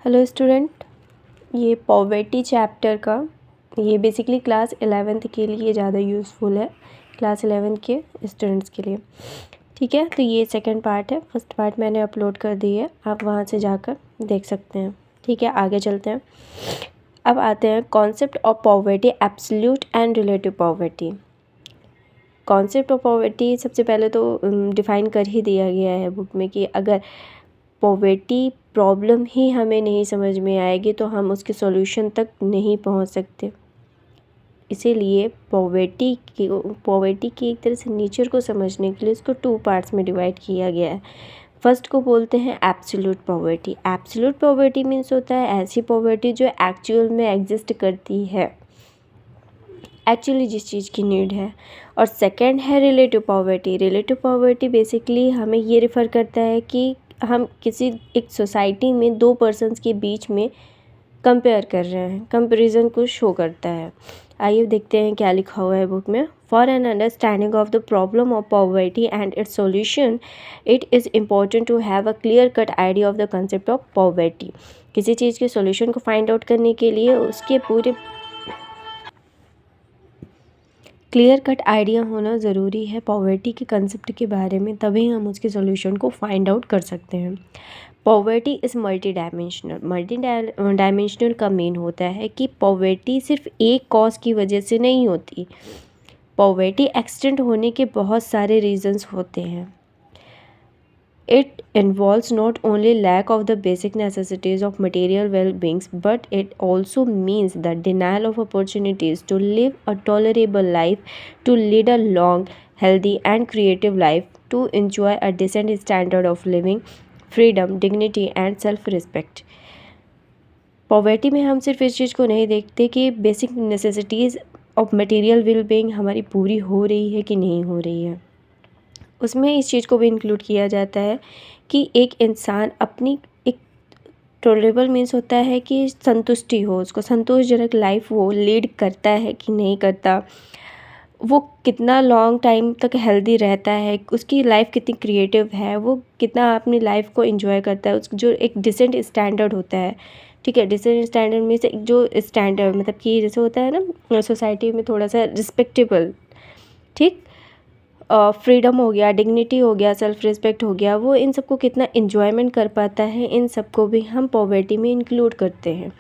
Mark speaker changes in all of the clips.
Speaker 1: Hello student, ये poverty chapter का ये बेसिकली क्लास 11th के लिए ज़्यादा यूज़फुल है, क्लास 11th के स्टूडेंट्स के लिए। ठीक है, तो ये सेकंड पार्ट है। फर्स्ट पार्ट मैंने अपलोड कर दी है, आप वहाँ से जाकर देख सकते हैं। ठीक है, आगे चलते हैं। अब आते हैं concept of poverty, absolute and relative poverty. Concept of poverty सबसे पहले तो डिफ़ाइन कर ही दिया गया है बुक में कि अगर पॉवर्टी प्रॉब्लम ही हमें नहीं समझ में आएगी तो हम उसके सॉल्यूशन तक नहीं पहुंच सकते। इसीलिए पॉवर्टी की एक तरह से नेचर को समझने के लिए इसको 2 पार्ट्स में डिवाइड किया गया है। फर्स्ट को बोलते हैं absolute poverty. Absolute poverty means होता है ऐसी पॉवर्टी जो एक्चुअल में एग्जिस्ट करती है, एक्चुअली जिस चीज़ की नीड है। और सेकंड है relative poverty. Relative poverty basically हमें ये रेफ़र करता है कि हम किसी एक सोसाइटी में 2 पर्सन्स के बीच में कंपेयर कर रहे हैं, कंपैरिजन को शो करता है। आइए देखते हैं क्या लिखा हुआ है बुक में। For an understanding of the problem of poverty and its solution it is important to have a clear cut idea of the concept of poverty. किसी चीज़ के सॉल्यूशन को फाइंड आउट करने के लिए उसके पूरे क्लियर कट आइडिया होना ज़रूरी है पॉवर्टी के कंसेप्ट के बारे में, तभी हम उसके सॉल्यूशन को फाइंड आउट कर सकते हैं। पॉवर्टी इज़ मल्टी डायमेंशनल का मेन होता है कि पॉवर्टी सिर्फ एक कॉज की वजह से नहीं होती। पॉवर्टी एक्सटेंड होने के बहुत सारे रीजंस होते हैं। It involves not only lack of the basic necessities of material well-beings, but it also means the denial of opportunities to live a tolerable life, to lead a long, healthy and creative life, to enjoy a decent standard of living, freedom, dignity and self-respect. Poverty में हम सिर्फ इस चीज़ को नहीं देखते कि basic necessities of material well-being हमारी पूरी हो रही है कि नहीं हो रही है, उसमें इस चीज़ को भी इंक्लूड किया जाता है कि एक इंसान अपनी एक टॉलरेबल मीन्स होता है कि संतुष्टि हो, उसको संतोषजनक लाइफ वो लीड करता है कि नहीं करता, वो कितना लॉन्ग टाइम तक हेल्दी रहता है, उसकी लाइफ कितनी क्रिएटिव है, वो कितना अपनी लाइफ को एंजॉय करता है, उस जो एक डिसेंट स्टैंडर्ड होता है। ठीक है, डिसेंट स्टैंडर्ड में से जो स्टैंडर्ड मतलब कि जैसे होता है ना सोसाइटी में थोड़ा सा रिस्पेक्टेबल, ठीक, फ्रीडम हो गया, डिग्निटी हो गया, सेल्फ रिस्पेक्ट हो गया, वो इन सबको कितना इन्जॉयमेंट कर पाता है, इन सबको भी हम पॉवर्टी में इंक्लूड करते हैं।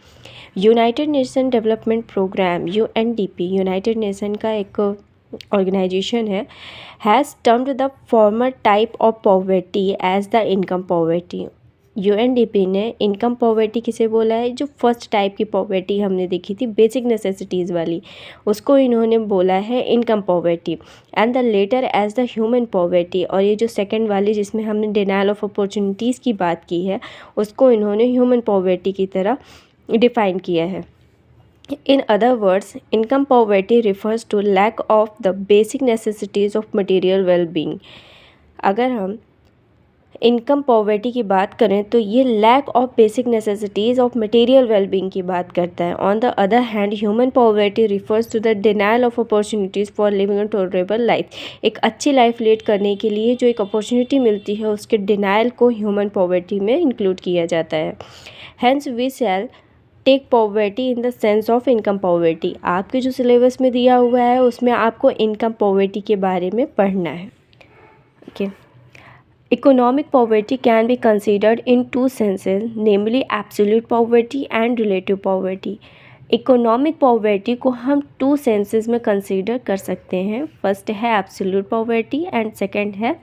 Speaker 1: United Nation development programme UNDP, United Nation का एक ऑर्गेनाइजेशन है, has termed the former type of poverty as the income poverty. UNDP ने इनकम पॉवर्टी किसे बोला है, जो फर्स्ट टाइप की पॉवर्टी हमने देखी थी बेसिक नेसेसिटीज़ वाली, उसको इन्होंने बोला है income poverty, and the latter as the human poverty. और ये जो सेकंड वाली जिसमें हमने डिनायल ऑफ अपॉर्चुनिटीज़ की बात की है, उसको इन्होंने ह्यूमन पॉवर्टी की तरह डिफ़ाइन किया है। In other words, income poverty refers to lack of the basic necessities of material well-being. अगर हम इनकम पॉवर्टी की बात करें तो ये lack of basic necessities of material wellbeing की बात करता है। On the other hand human poverty refers to the denial of opportunities for living a tolerable life. एक अच्छी लाइफ लीड करने के लिए जो एक अपॉर्चुनिटी मिलती है उसके डिनायल को ह्यूमन पॉवर्टी में इंक्लूड किया जाता है। Hence we shall take poverty in the sense of income poverty. आपके जो सिलेबस में दिया हुआ है उसमें आपको इनकम पॉवर्टी के बारे में पढ़ना है। Okay, Economic poverty can be considered in 2 senses, namely absolute poverty and relative poverty. Economic poverty को हम 2 senses में consider कर सकते हैं। फर्स्ट है absolute poverty and second है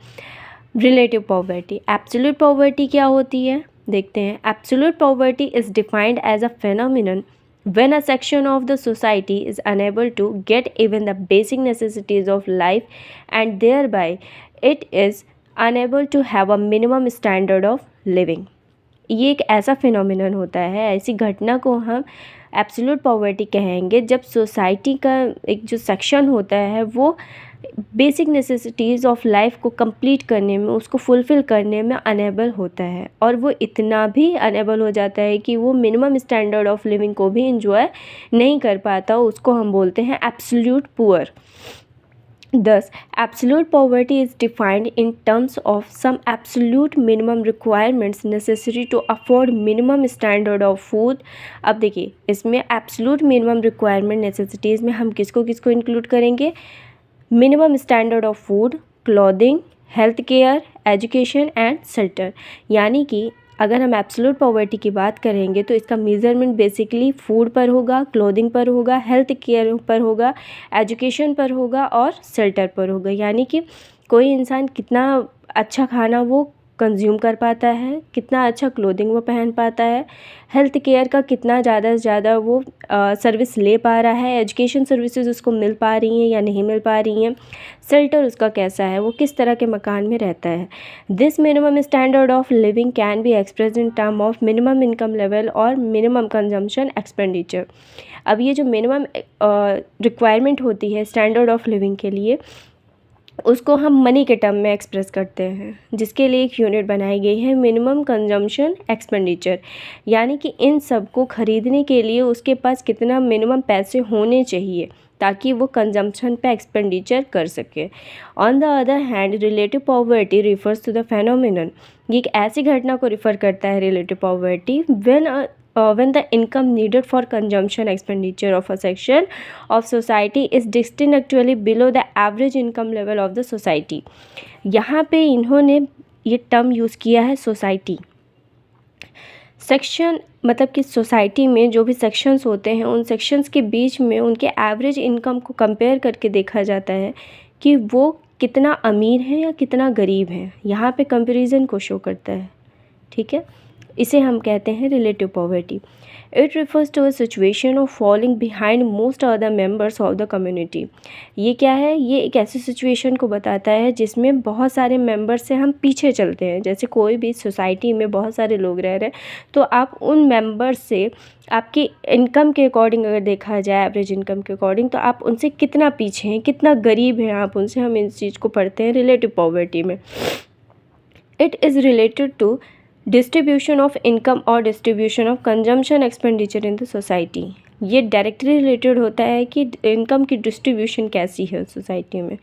Speaker 1: relative poverty. Absolute poverty क्या होती है देखते हैं। Absolute poverty is defined as a phenomenon when a section of the society is unable to get even the basic necessities of life and thereby it is enable to have a minimum standard of living. ये एक ऐसा phenomenon होता है, ऐसी घटना को हम absolute poverty कहेंगे जब सोसाइटी का एक जो सेक्शन होता है वो बेसिक नेसेसिटीज़ ऑफ लाइफ को कंप्लीट करने में, उसको फुलफ़िल करने में अनेबल होता है, और वो इतना भी अनेबल हो जाता है कि वो मिनिमम स्टैंडर्ड ऑफ लिविंग को भी इंजॉय नहीं कर पाता। उसको हम बोलते हैं absolute poor. Thus, absolute poverty is defined in terms of some absolute minimum requirements necessary to afford minimum standard of food. अब देखिए, इसमें absolute minimum requirement necessities में हम किसको किसको include करेंगे? Minimum standard of food, clothing, health care, education and shelter. यानी कि अगर हम एब्सोल्यूट पॉवर्टी की बात करेंगे तो इसका मेजरमेंट बेसिकली फूड पर होगा, क्लोथिंग पर होगा, हेल्थ केयर पर होगा, एजुकेशन पर होगा और शेल्टर पर होगा। यानी कि कोई इंसान कितना अच्छा खाना वो कंज्यूम कर पाता है, कितना अच्छा क्लोथिंग वो पहन पाता है, हेल्थ केयर का कितना ज़्यादा से ज़्यादा वो सर्विस ले पा रहा है, एजुकेशन सर्विसेज उसको मिल पा रही हैं या नहीं मिल पा रही हैं, शेल्टर उसका कैसा है, वो किस तरह के मकान में रहता है। This minimum standard of living can be expressed in term of minimum income level और मिनिमम कंजम्पशन एक्सपेंडिचर। अब ये जो मिनिमम रिक्वायरमेंट होती है स्टैंडर्ड ऑफ लिविंग के लिए, उसको हम मनी के टर्म में एक्सप्रेस करते हैं, जिसके लिए एक यूनिट बनाई गई है मिनिमम कंजम्पशन एक्सपेंडिचर। यानी कि इन सब को ख़रीदने के लिए उसके पास कितना मिनिमम पैसे होने चाहिए ताकि वो कंजम्पशन पे एक्सपेंडिचर कर सके। On the other hand, relative poverty refers to the phenomenon. ये एक ऐसी घटना को रिफ़र करता है relative poverty when the income needed for consumption expenditure of a section of society is distinctly below the average income level of the society। यहाँ पे इन्होंने ये टर्म यूज़ किया है सोसाइटी। सेक्शन मतलब कि सोसाइटी में जो भी सेक्शंस होते हैं उन सेक्शंस के बीच में उनके एवरेज इनकम को कंपेयर करके देखा जाता है कि वो कितना अमीर है या कितना गरीब है। यहाँ पे कंपैरिजन को शो करता है, ठीक है। इसे हम कहते हैं relative poverty. It refers to a situation of falling behind most other members of the community. ये क्या है? ये एक ऐसी सिचुएशन को बताता है जिसमें बहुत सारे मेंबर्स से हम पीछे चलते हैं। जैसे कोई भी सोसाइटी में बहुत सारे लोग रह रहे हैं तो आप उन मेंबर्स से आपकी इनकम के अकॉर्डिंग अगर देखा जाए, एवरेज इनकम के अकॉर्डिंग, तो आप उनसे कितना पीछे हैं, कितना गरीब हैं आप उनसे। हम इस चीज़ को पढ़ते हैं रिलेटिव पॉवर्टी में। It is related to distribution of income और distribution of consumption expenditure in the society. ये डायरेक्टली रिलेटेड होता है कि इनकम की डिस्ट्रीब्यूशन कैसी है सोसाइटी में,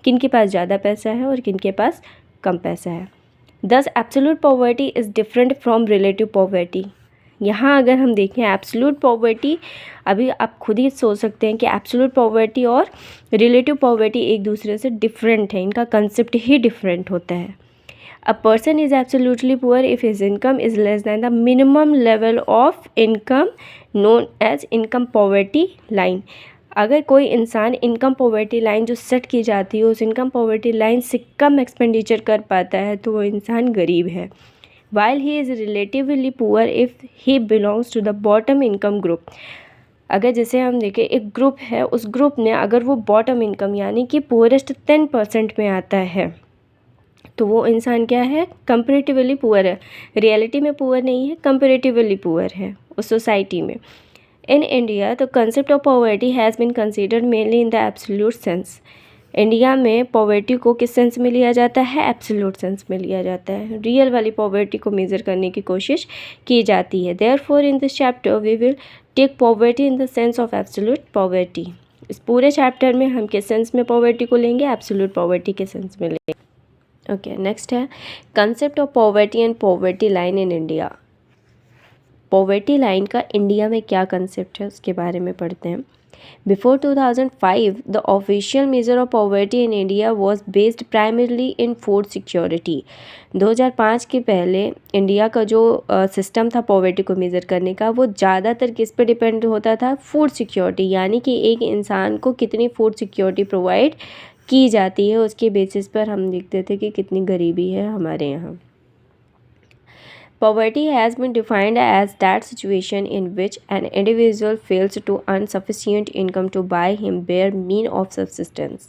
Speaker 1: किन के पास ज़्यादा पैसा है और किन के पास कम पैसा है। दस absolute poverty is different from relative poverty. यहाँ अगर हम देखें एब्सोल्यूट पॉवर्टी, अभी आप खुद ही सोच सकते हैं कि एब्सोल्यूट पॉवर्टी और रिलेटिव पॉवर्टी एक दूसरे से डिफरेंट है, इनका कंसेप्ट ही डिफरेंट होता है। A person is absolutely poor if his income is less than the minimum level of income known as income poverty line। अगर कोई इंसान इनकम पॉवर्टी लाइन जो सेट की जाती है उस इनकम पॉवर्टी लाइन से कम एक्सपेंडिचर कर पाता है तो वो इंसान गरीब है। While he is relatively poor if he belongs to the bottom income group। अगर जैसे हम देखें एक ग्रुप है, उस ग्रुप में अगर वो बॉटम इनकम यानी कि पुअरेस्ट 10% में आता है तो वो इंसान क्या है? कंपैरेटिवली पुअर है। रियलिटी में पुअर नहीं है, कंपैरेटिवली पुअर है उस सोसाइटी में। In India the concept of poverty has been considered mainly in the absolute sense. India में पॉवर्टी को किस सेंस में लिया जाता है? एब्सोल्यूट सेंस में लिया जाता है। रियल वाली पॉवर्टी को मेज़र करने की कोशिश की जाती है। Therefore in this chapter we will take poverty in the sense of absolute poverty. इस पूरे चैप्टर में हम किस सेंस में पॉवर्टी को लेंगे? एब्सोल्यूट पॉवर्टी के सेंस में लेंगे। ओके, नेक्स्ट है concept of poverty and poverty line in India. Poverty line का इंडिया में क्या कंसेप्ट है उसके बारे में पढ़ते हैं। Before 2005 the official measure of poverty in India was based primarily in food security. 2005 के पहले इंडिया का जो सिस्टम था पॉवर्टी को मेज़र करने का वो ज़्यादातर किस पे डिपेंड होता था? फूड सिक्योरिटी, यानी कि एक इंसान को कितनी फूड सिक्योरिटी प्रोवाइड की जाती है उसके बेसिस पर हम देखते थे कि कितनी गरीबी है हमारे यहाँ। Poverty has been defined as that situation in which an individual fails to earn sufficient income to buy him bare mean of subsistence।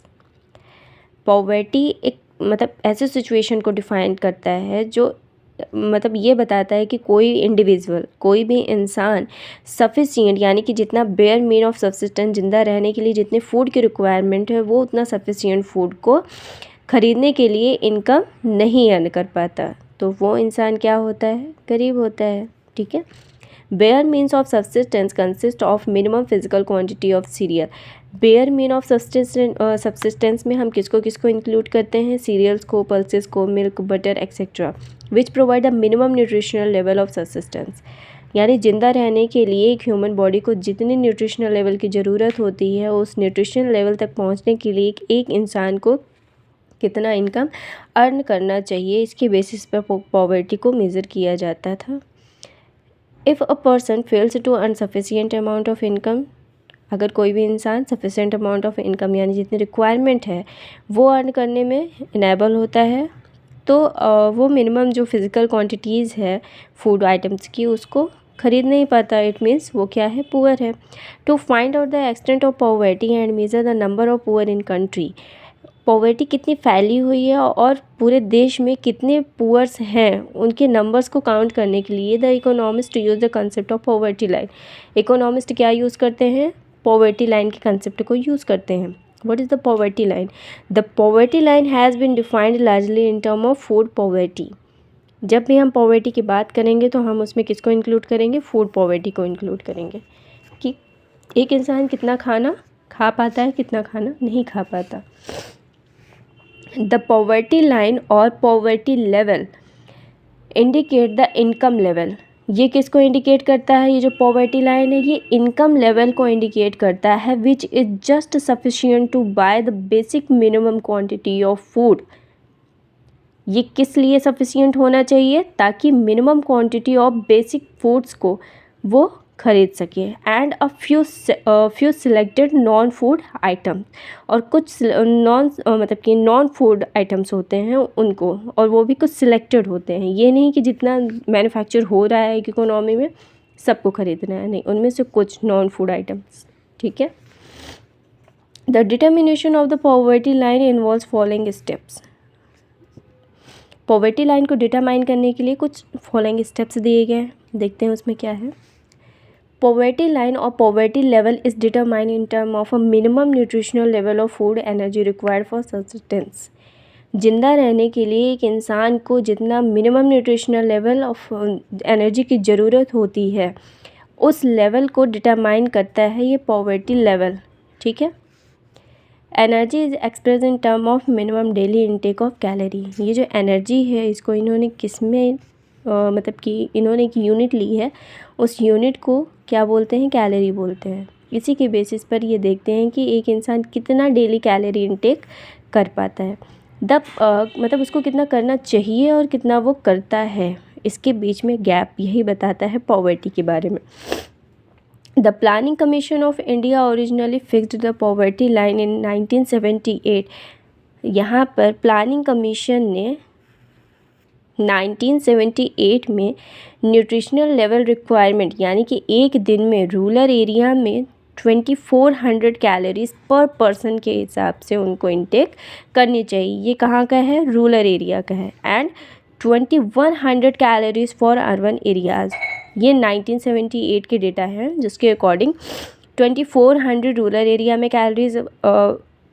Speaker 1: Poverty एक मतलब ऐसे सिचुएशन को डिफाइन करता है जो मतलब ये बताता है कि कोई इंडिविजुअल, कोई भी इंसान सफिशिएंट यानी कि जितना बेयर मीन ऑफ सब्सिस्टेंस, जिंदा रहने के लिए जितने फूड की रिक्वायरमेंट है वो उतना सफिशिएंट फूड को ख़रीदने के लिए इनकम नहीं अर्न कर पाता, तो वो इंसान क्या होता है? गरीब होता है, ठीक है। Bare means of subsistence consist of minimum physical quantity of cereal. Bare mean of subsistence में हम किसको किसको इंक्लूड करते हैं, सीरियल्स को, पल्सेस को, milk, butter etcetera, which provide a minimum nutritional level of subsistence. यानी ज़िंदा रहने के लिए एक ह्यूमन बॉडी को जितनी न्यूट्रिशनल लेवल की ज़रूरत होती है, उस न्यूट्रिशनल लेवल तक पहुंचने के लिए एक इंसान को कितना इनकम अर्न करना चाहिए, इसके बेसिस पर पॉवर्टी को मेज़र किया जाता था। If a person fails to earn sufficient amount of income, अगर कोई भी इंसान सफिशिएंट अमाउंट ऑफ इनकम यानी जितनी रिक्वायरमेंट है वो अर्न करने में इनेबल होता है, तो वो मिनिमम जो फिज़िकल क्वांटिटीज़ है फूड आइटम्स की उसको खरीद नहीं पाता। इट मीन्स वो क्या है, पुअर है। To find out the extent of poverty and measure the number of poor in country, poverty कितनी फैली हुई है और पूरे देश में कितने पुअर्स हैं उनके नंबर्स को काउंट करने के लिए the economist use the concept of poverty line. Economist क्या यूज़ करते हैं, पॉवर्टी लाइन के कंसेप्ट को यूज़ करते हैं। What is the poverty line? The poverty line has been defined largely in term of food poverty. जब भी हम पॉवर्टी की बात करेंगे तो हम उसमें किसको इंक्लूड करेंगे, फूड पॉवर्टी को इंक्लूड करेंगे कि एक इंसान कितना खाना खा पाता है, कितना खाना नहीं खा पाता। द पॉवर्टी लाइन और poverty level indicate the income level. ये किसको इंडिकेट करता है, ये जो पॉवर्टी लाइन है ये इनकम लेवल को इंडिकेट करता है, which is just sufficient to buy the basic minimum quantity of food. ये किस लिए सफिशिएंट होना चाहिए, ताकि minimum quantity of basic foods को वो खरीद सके। And a few selected non food item, और कुछ मतलब कि नॉन फूड आइटम्स होते हैं उनको, और वो भी कुछ सिलेक्टेड होते हैं। ये नहीं कि जितना मैन्युफैक्चर हो रहा है इकोनॉमी में सबको खरीदना है, नहीं, उनमें से कुछ नॉन फूड आइटम्स। ठीक है। The determination of the poverty line involves following steps. Poverty line को डिटरमाइन करने के लिए कुछ फॉलोइंग स्टेप्स दिए गए हैं, देखते हैं उसमें क्या है। पॉवर्टी लाइन और poverty level is determined in term of a minimum nutritional level of food energy required for sustains. जिंदा रहने के लिए एक इंसान को जितना minimum nutritional level of energy की ज़रूरत होती है उस लेवल को डिटरमाइन करता है ये पॉवर्टी लेवल। ठीक है। Energy is express in term of minimum daily intake of calorie. ये जो एनर्जी है इसको इन्होंने किस में मतलब कि इन्होंने एक यूनिट ली है, उस यूनिट को क्या बोलते हैं, कैलोरी बोलते हैं। इसी के बेसिस पर ये देखते हैं कि एक इंसान कितना डेली कैलोरी इनटेक कर पाता है, मतलब उसको कितना करना चाहिए और कितना वो करता है, इसके बीच में गैप यही बताता है पॉवर्टी के बारे में। The planning commission of India originally fixed the poverty line in 1978। यहाँ पर प्लानिंग कमीशन ने 1978 में न्यूट्रिशनल लेवल रिक्वायरमेंट यानी कि एक दिन में रूरल एरिया में 2400 कैलोरीज पर पर्सन के हिसाब से उनको इंटेक करनी चाहिए। ये कहाँ का है, रूरल एरिया का है। And 2100 calories for urban areas. ये 1978 के डेटा हैं जिसके अकॉर्डिंग 2400 रूरल एरिया में कैलोरीज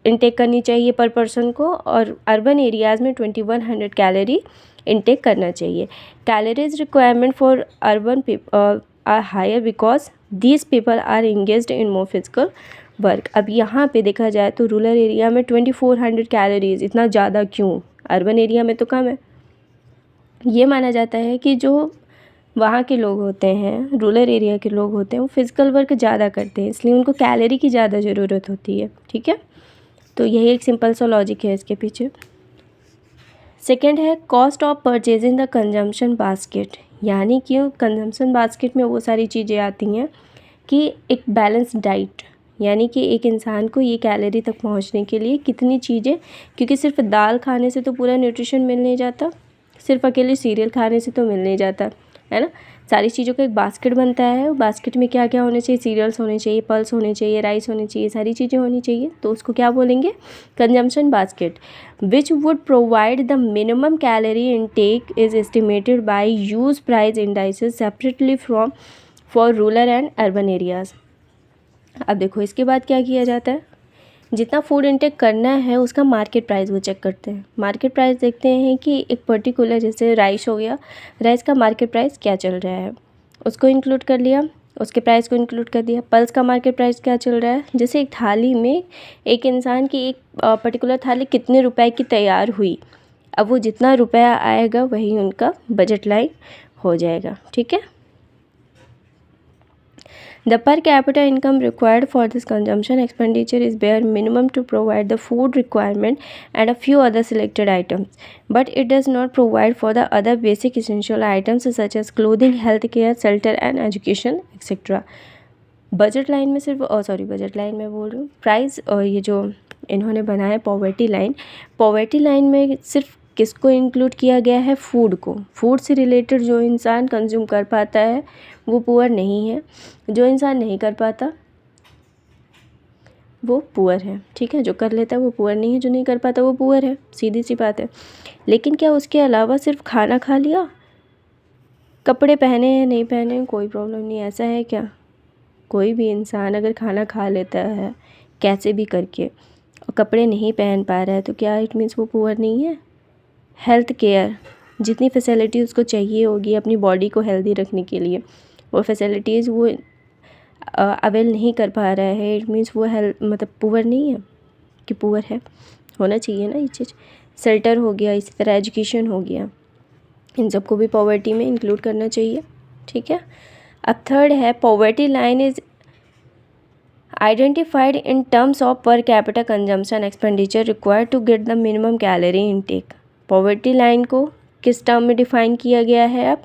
Speaker 1: इंटेक करनी चाहिए पर पर्सन को, और अर्बन एरियाज़ में 2100 कैलोरी इंटेक करना चाहिए। Calories requirement for urban are higher because these people are engaged in more physical work. अब यहाँ पे देखा जाए तो रूरल एरिया में 2400 कैलोरीज इतना ज़्यादा क्यों, अर्बन एरिया में तो कम है। ये माना जाता है कि जो वहाँ के लोग होते हैं, रूरल एरिया के लोग होते हैं, वो फिजिकल वर्क ज़्यादा करते हैं, इसलिए उनको कैलोरी की ज़्यादा ज़रूरत होती है। ठीक है, तो यही एक सिंपल सा लॉजिक है इसके पीछे। सेकेंड है cost of purchasing the consumption basket, यानी कि कंजम्पशन बास्केट में वो सारी चीज़ें आती हैं कि एक बैलेंस डाइट, यानी कि एक इंसान को ये कैलोरी तक पहुंचने के लिए कितनी चीज़ें, क्योंकि सिर्फ दाल खाने से तो पूरा न्यूट्रिशन मिल नहीं जाता, सिर्फ अकेले सीरियल खाने से तो मिल नहीं जाता है ना। सारी चीज़ों का एक बास्केट बनता है, बास्केट में क्या क्या होने चाहिए, सीरियल्स होने चाहिए, पल्स होने चाहिए, राइस होने चाहिए, सारी चीज़ें होनी चाहिए, तो उसको क्या बोलेंगे, consumption basket. Which would provide the minimum calorie intake is estimated by use price indices separately from for rural and urban areas. अब देखो इसके बाद क्या किया जाता है, जितना फूड इंटेक करना है उसका मार्केट प्राइस वो चेक करते हैं। मार्केट प्राइस देखते हैं कि एक पर्टिकुलर, जैसे राइस हो गया, राइस का मार्केट प्राइस क्या चल रहा है, उसको इंक्लूड कर लिया, उसके प्राइस को इंक्लूड कर दिया। पल्स का मार्केट प्राइस क्या चल रहा है, जैसे एक थाली में एक इंसान की एक पर्टिकुलर थाली कितने रुपए की तैयार हुई, अब वो जितना रुपया आएगा वही उनका बजट लाइन हो जाएगा। ठीक है। The per capita income required for this consumption expenditure is bare minimum to provide the food requirement and a few other selected items, but it does not provide for the other basic essential items such as clothing, healthcare, shelter and education etc. Budget line में सिर्फ budget line में बोल रही हूँ, price और ये जो इन्होंने बनाया पॉवर्टी लाइन में सिर्फ किसको इंक्लूड किया गया है, फूड को। फूड से रिलेटेड जो इंसान कंज्यूम कर पाता है वो पुअर नहीं है, जो इंसान नहीं कर पाता वो पुअर है। ठीक है, जो कर लेता है वो पुअर नहीं है, जो नहीं कर पाता वो पुअर है, सीधी सी बात है। लेकिन क्या उसके अलावा सिर्फ खाना खा लिया, कपड़े पहने हैं नहीं पहने कोई प्रॉब्लम नहीं, ऐसा है क्या? कोई भी इंसान अगर खाना खा लेता है कैसे भी करके और कपड़े नहीं पहन पा रहा है तो क्या इट मीन्स वो पुअर नहीं है? हेल्थ केयर, जितनी फैसिलिटी उसको चाहिए होगी अपनी बॉडी को हेल्दी रखने के लिए, वो फैसिलिटीज़ वो अवेल नहीं कर पा रहा है, इट मीन्स वो हेल्थ मतलब पुअर नहीं है कि पुअर है, होना चाहिए ना ये चीज़। शेल्टर हो गया, इसी तरह एजुकेशन हो गया, इन सबको भी पॉवर्टी में इंक्लूड करना चाहिए। ठीक है। अब थर्ड है poverty line is identified in terms of per capita consumption expenditure required to get the minimum calorie intake. Poverty line को किस टर्म में डिफाइन किया गया है? अब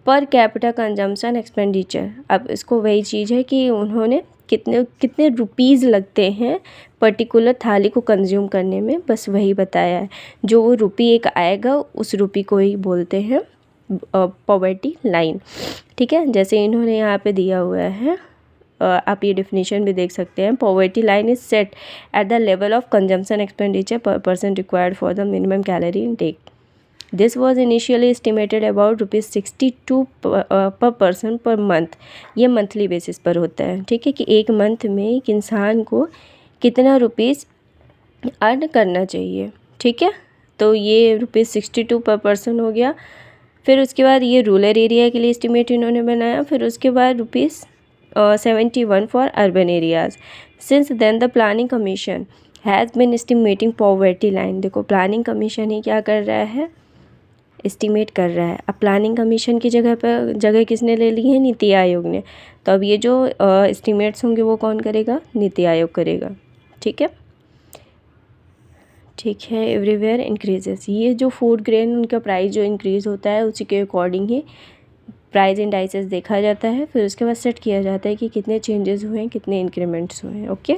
Speaker 1: पर कैपिटा कंजम्पशन एक्सपेंडिचर। अब इसको वही चीज़ है कि उन्होंने कितने रुपीज़ लगते हैं पर्टिकुलर थाली को कंज्यूम करने में, बस वही बताया है। जो वो रुपी एक आएगा उस रुपी को ही बोलते हैं पॉवर्टी लाइन। ठीक है, जैसे इन्होंने यहाँ पे दिया हुआ है, आप ये डेफिनेशन भी देख सकते हैं। Poverty line is set at the level of consumption expenditure per person required for the minimum calorie intake. This was initially estimated about ₹62 per person per month. ये मंथली बेसिस पर होता है। ठीक है, कि एक मंथ में एक इंसान को कितना रुपीज़ अर्न करना चाहिए। ठीक है, तो ये ₹62 पर पर्सन हो गया। फिर उसके बाद ये रूरल एरिया के लिए एस्टिमेट इन्होंने बनाया। फिर उसके बाद ₹71 for urban areas. Since then the planning commission has bin estimating poverty line. देखो प्लानिंग कमीशन ही क्या कर रहा है, एस्टिमेट कर रहा है। अब प्लानिंग कमीशन की जगह किसने ले ली है? नीति आयोग ने। तो अब ये जो एस्टिमेट्स होंगे वो कौन करेगा? नीति आयोग करेगा। ठीक है, ठीक है। एवरीवेयर इंक्रीजेस, ये जो फूड ग्रेन उनका प्राइस जो इंक्रीज़ होता है उसी के अकॉर्डिंग ही प्राइस इंडाइसेस देखा जाता है। फिर उसके बाद सेट किया जाता है कि कितने चेंजेस हुए हैं, कितने इंक्रीमेंट्स हुए हैं। ओके।